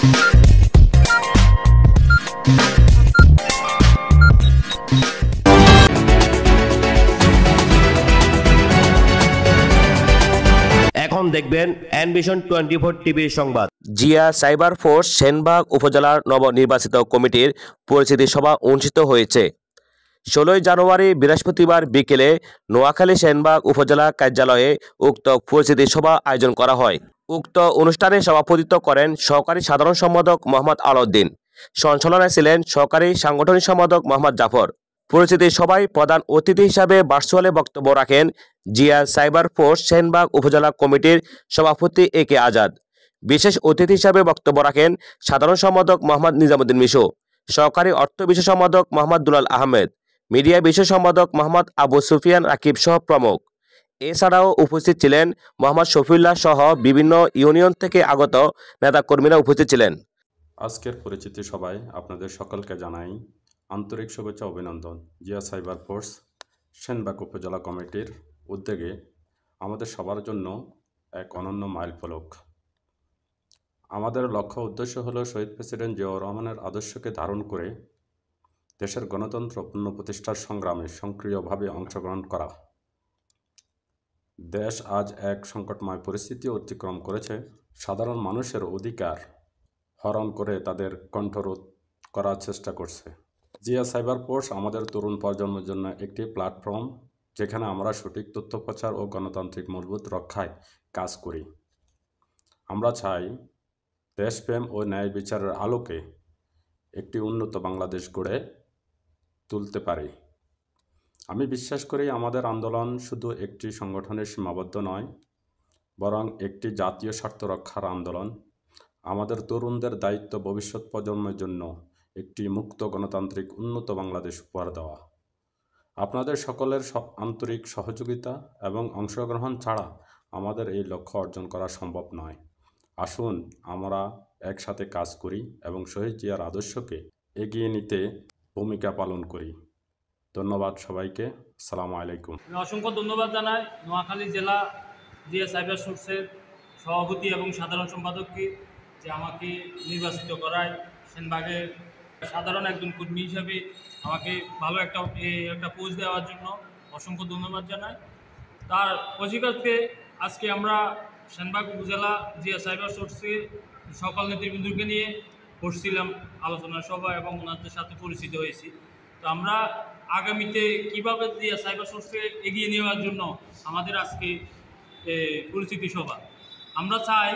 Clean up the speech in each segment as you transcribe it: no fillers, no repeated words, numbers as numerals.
এখন দেখবেন এনভিশন 24 টিভির সংবাদ। জিয়া সাইবার ফোর্স সেনবাগ উপজেলার নবনির্বাচিত কমিটির পরিচিতি সভা অনুষ্ঠিত হয়েছে। 16 জানুয়ারি বৃহস্পতিবার বিকেলে নোয়াখালী সেনবাগ উপজেলা কার্যালয়ে উক্ত পরিচিতি সভা আয়োজন করা হয়। উক্ত অনুষ্ঠানে সভাপতিত্ব করেন সহকারী সাধারণ সম্পাদক মোহাম্মদ আলাউদ্দিন। সঞ্চালনায় ছিলেন সহকারী সাংগঠনিক সম্পাদক মোহাম্মদ জাফর। পরিচিতি সভায় প্রধান অতিথি হিসাবে ভার্চুয়ালে বক্তব্য রাখেন জিয়া সাইবার ফোর্স সেনবাগ উপজেলা কমিটির সভাপতি এ কে আজাদ। বিশেষ অতিথি হিসাবে বক্তব্য রাখেন সাধারণ সম্পাদক মোহাম্মদ নিজামুদ্দিন মিশু, সহকারী অর্থ বিষয় সম্পাদক মোহাম্মদ দুলাল আহমেদ, মিডিয়া বিষয় সম্পাদক মোহাম্মদ আবু সুফিয়ান রাকিব সহ প্রমুখ। এছাড়াও উপস্থিত ছিলেন মোহাম্মদ শফিউল্লাহ সহ বিভিন্ন ইউনিয়ন থেকে আগত নেতাকর্মীরা উপস্থিত ছিলেন। আজকের পরিচিতি সভায় আপনাদের সকলকে জানাই আন্তরিক শুভেচ্ছা অভিনন্দন। জিয়া সাইবার ফোর্স সেনবাগ উপজেলা কমিটির উদ্যোগে আমাদের সবার জন্য এক অনন্য মাইলফলক। আমাদের লক্ষ্য উদ্দেশ্য হলো শহীদ প্রেসিডেন্ট জিয়াউর রহমানের আদর্শকে ধারণ করে দেশের গণতন্ত্র পুনঃপ্রতিষ্ঠার সংগ্রামে সক্রিয়ভাবে অংশগ্রহণ করা। দেশ আজ এক সংকটময় পরিস্থিতি অতিক্রম করেছে। সাধারণ মানুষের অধিকার হরণ করে তাদের কণ্ঠরোধ করার চেষ্টা করছে। জিয়া সাইবার ফোর্স আমাদের তরুণ প্রজন্মের জন্য একটি প্ল্যাটফর্ম, যেখানে আমরা সঠিক তথ্য প্রচার ও গণতান্ত্রিক মূলভূত রক্ষায় কাজ করি। আমরা চাই দেশপ্রেম ও ন্যায় বিচারের আলোকে একটি উন্নত বাংলাদেশ গড়ে তুলতে পারি। আমি বিশ্বাস করি আমাদের আন্দোলন শুধু একটি সংগঠনের সীমাবদ্ধ নয়, বরং একটি জাতীয় স্বার্থ রক্ষার আন্দোলন। আমাদের তরুণদের দায়িত্ব ভবিষ্যৎ প্রজন্মের জন্য একটি মুক্ত গণতান্ত্রিক উন্নত বাংলাদেশ উপহার দেওয়া। আপনাদের সকলের আন্তরিক সহযোগিতা এবং অংশগ্রহণ ছাড়া আমাদের এই লক্ষ্য অর্জন করা সম্ভব নয়। আসুন আমরা একসাথে কাজ করি এবং শহীদ জিয়ার আদর্শকে এগিয়ে নিতে ভূমিকা পালন করি। ধন্যবাদ সবাইকে। আসসালামু আলাইকুম। অসংখ্য ধন্যবাদ জানাই নোয়াখালী জেলা জিয়া সাইবার ফোর্সের সভাপতি এবং সাধারণ সম্পাদককে, যে আমাকে নির্বাচিত করায় সেনবাগের সাধারণ একজন কর্মী হিসাবে আমাকে ভালো একটা পোস্ট দেওয়ার জন্য অসংখ্য ধন্যবাদ জানাই। তার অধিকারকে আজকে আমরা সেনবাগ উপজেলা জিয়া সাইবার ফোর্সে সকল নেতৃবৃন্দকে নিয়ে বসছিলাম আলোচনা সভা এবং ওনাদের সাথে পরিচিত হয়েছি। তো আমরা আগামীতে কীভাবে জিয়া সাইবার ফোর্সকে এগিয়ে নেওয়ার জন্য আমাদের আজকে পরিচিতি সভা। আমরা চাই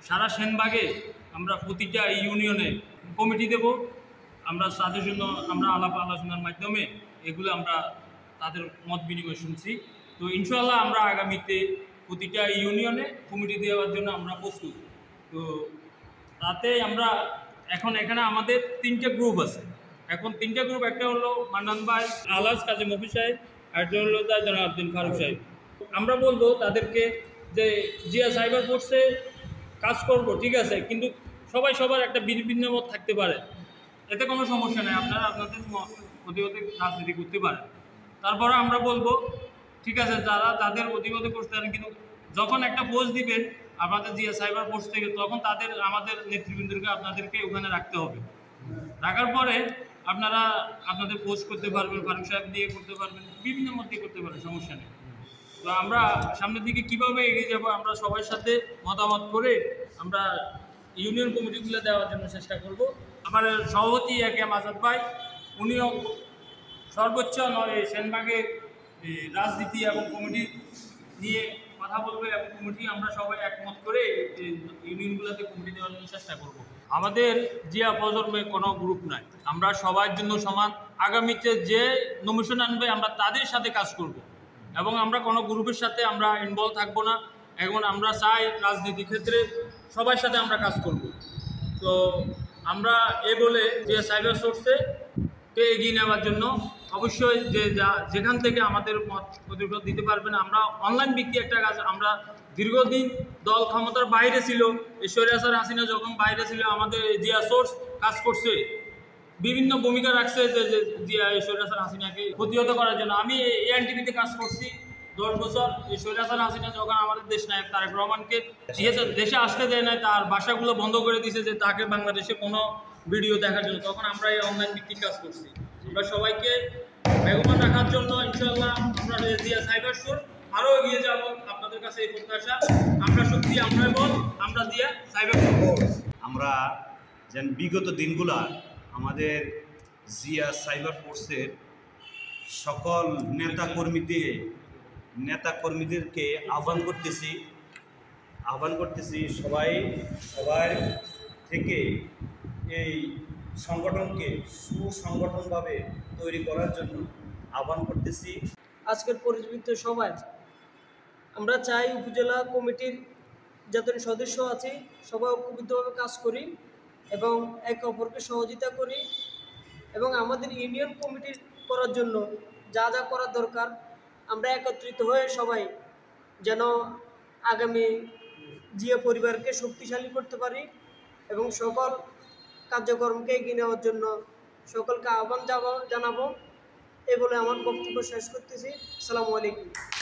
সারা সেনবাগে আমরা প্রতিটা ইউনিয়নে কমিটি দেব। আমরা তাদের জন্য আমরা আলাপ আলোচনার মাধ্যমে এগুলো আমরা তাদের মত বিনিময় শুনছি। তো ইনশাআল্লাহ আমরা আগামীতে প্রতিটা ইউনিয়নে কমিটি দেওয়ার জন্য আমরা প্রস্তুত। তো তাতে আমরা এখানে আমাদের 3টে গ্রুপ আছে। এখন 3টে গ্রুপ, একটা হলো মান্নান ভাই, আলাজ কাজী মফি সাহেব, আর একটা হলো জনাবউদ্দিন ফারুক সাহেব। আমরা বলবো তাদেরকে যে জিয়া সাইবার ফোর্সে কাজ করব, ঠিক আছে, কিন্তু সবাই সবার একটা ভিন্ন মত থাকতে পারে, এতে কোনো সমস্যা নেই, আপনারা আপনাদের প্রতিবাদে রাজনীতি করতে পারেন। তারপরে আমরা বলবো ঠিক আছে, যারা তাদের প্রতিবাদে করতে পারেন, কিন্তু যখন একটা পোস্ট দিবেন আপনাদের জিয়া সাইবার ফোর্স থেকে, তখন আমাদের নেতৃবৃন্দকে আপনাদেরকে ওখানে রাখতে হবে। রাখার পরে আপনারা আপনাদের পোস্ট করতে পারবেন, ফারুক সাহেব দিয়ে করতে পারবেন, বিভিন্ন মত দিয়ে করতে পারেন, সমস্যা নেই। তো আমরা সামনের দিকে কীভাবে এগিয়ে যাব, আমরা সবার সাথে মতামত করে আমরা ইউনিয়ন কমিটিগুলো দেওয়ার জন্য চেষ্টা করব। আমার সভাপতি এ কে আজাদ ভাই, উনিও সর্বোচ্চ সেনবাগে রাজনীতি এবং কমিটি নিয়ে কথা বলবে, এবং কমিটি আমরা সবাই একমত করে ইউনিয়নগুলোতে কমিটি দেওয়ার জন্য চেষ্টা করব। আমাদের জিয়া প্রজন্মে কোনো গ্রুপ নাই, আমরা সবার জন্য সমান। আগামীতে যে নমিনেশন আনবে আমরা তাদের সাথে কাজ করব, এবং আমরা কোনো গ্রুপের সাথে আমরা ইনভলভ থাকবো না। এখন আমরা চাই রাজনীতি ক্ষেত্রে সবার সাথে আমরা কাজ করব। তো আমরা বলে যে সাইবার সোর্সে এগিয়ে নেওয়ার জন্য অবশ্যই যেখান থেকে আমাদের মত প্রতিক্রিয়া দিতে পারবেন। আমরা অনলাইন ভিত্তিক একটা কাজ, আমরা দীর্ঘদিন দল ক্ষমতার বাইরে ছিল, শরীয়ত হাসিনা যখন বাইরে ছিল আমাদের জিয়া সোর্স কাজ করছে, বিভিন্ন ভূমিকা রাখছে যে জিয়া শরীয়ত হাসিনাকে প্রতিহত করার জন্য। আমি এএনটিভিতে কাজ করছি, 10 বছর এই স্বৈরাচার হাসিনা যখন আমাদের দেশ নায়ক তারেক রহমানকে দিয়েছে, দেশে আসতে দেয় নাই, তার বাসাগুলো বন্ধ করে দিয়েছে যে তাকে বাংলাদেশে কোনো ভিডিও দেখার জন্য, তখন আমরা এই অনলাইন ভিত্তিক কাজ করছি। আমরা সবাইকে বেগমান রাখার জন্য ইনশাআল্লাহ আমরা জিয়া সাইবার স্টোর আরও এগিয়ে যাব। আপনাদের কাছে এই প্রত্যাশা, আমরা সত্যি আমরাই বল, আমরা জিয়া সাইবার স্টোর। আমরা যেন বিগত দিনগুলা আমাদের জিয়া সাইবার ফোর্সের সকল নেতাকর্মীদেরকে আহ্বান করতেছি সবাই থেকে এই সংগঠনকে সুসংগঠনভাবে তৈরি করার জন্য আহ্বান করতেছি। আজকের পরিচিত সবাই আমরা চাই উপজেলা কমিটির যত সদস্য আছে সবাই ঐক্যবদ্ধভাবে কাজ করি এবং একে অপরকে সহযোগিতা করি এবং আমাদের ইউনিয়ন কমিটির করার জন্য যা যা করার দরকার আমরা একত্রিত হয়ে সবাই যেন আগামী জিয়া পরিবারকে শক্তিশালী করতে পারি এবং সকল কার্যক্রমকে এগিয়ে নেওয়ার জন্য সকলকে আহ্বান জানাবো। এই বলে আমার বক্তব্য শেষ করতেছি। আসসালামু আলাইকুম।